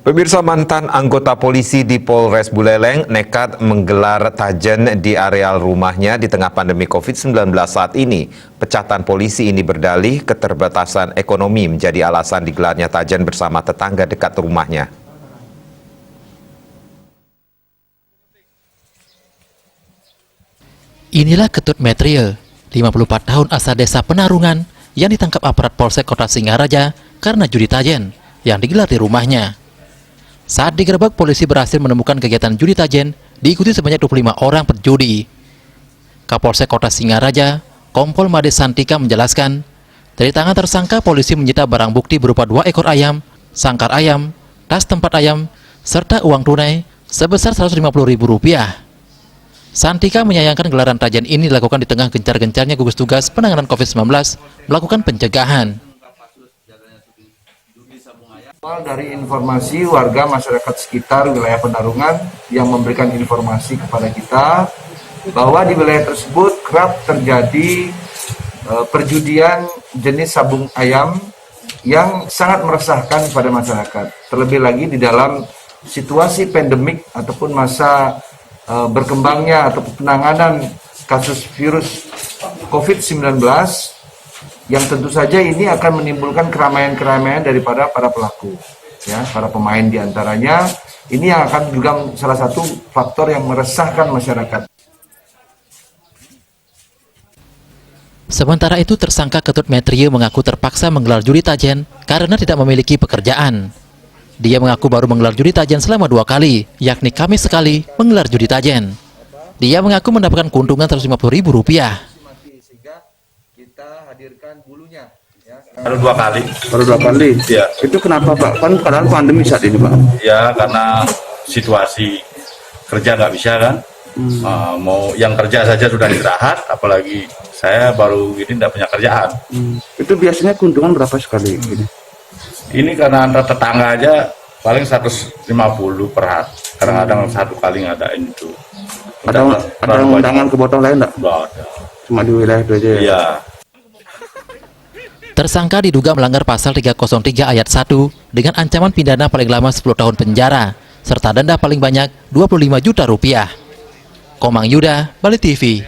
Pemirsa, mantan anggota polisi di Polres Buleleng nekat menggelar tajen di areal rumahnya di tengah pandemi COVID-19 saat ini. Pecatan polisi ini berdalih keterbatasan ekonomi menjadi alasan digelarnya tajen bersama tetangga dekat rumahnya. Inilah Ketut Metrie, 54 tahun asal desa Penarungan yang ditangkap aparat Polsek Kota Singaraja karena judi tajen yang digelar di rumahnya. Saat digerebek, polisi berhasil menemukan kegiatan judi tajen diikuti sebanyak 25 orang penjudi. Kapolsek Kota Singaraja, Kompol Made Santika menjelaskan, dari tangan tersangka polisi menyita barang bukti berupa 2 ekor ayam, sangkar ayam, tas tempat ayam, serta uang tunai sebesar Rp150.000. Santika menyayangkan gelaran tajen ini dilakukan di tengah gencar-gencarnya gugus tugas penanganan COVID-19 melakukan pencegahan. Dari informasi warga masyarakat sekitar wilayah Penarungan yang memberikan informasi kepada kita bahwa di wilayah tersebut kerap terjadi perjudian jenis sabung ayam yang sangat meresahkan pada masyarakat. Terlebih lagi di dalam situasi pandemik ataupun masa berkembangnya atau penanganan kasus virus COVID-19 yang tentu saja ini akan menimbulkan keramaian-keramaian daripada para pelaku, ya, para pemain diantaranya. Ini yang akan juga salah satu faktor yang meresahkan masyarakat. Sementara itu, tersangka Ketut Metrie mengaku terpaksa menggelar judi tajen karena tidak memiliki pekerjaan. Dia mengaku baru menggelar judi tajen selama 2 kali, yakni Kamis sekali menggelar judi tajen. Dia mengaku mendapatkan keuntungan Rp150.000. Kita hadirkan bulunya, ya. Baru 2 kali. Baru 2 kali? Iya. Itu kenapa Pak? Kan padahal pandemi saat ini Pak. Ya karena situasi kerja nggak bisa kan. Mau yang kerja saja sudah istirahat, apalagi saya baru ini tidak punya kerjaan. Itu biasanya keuntungan berapa sekali? Ini karena antar tetangga aja paling 150 per hari. Kadang-kadang 1 kali ngadain itu. Ada undangan ke botol lain enggak? Nggak ada. Cuma di wilayah itu aja ya? Iya. Tersangka diduga melanggar pasal 303 ayat 1 dengan ancaman pidana paling lama 10 tahun penjara serta denda paling banyak Rp25 juta. Komang Yuda, Bali TV.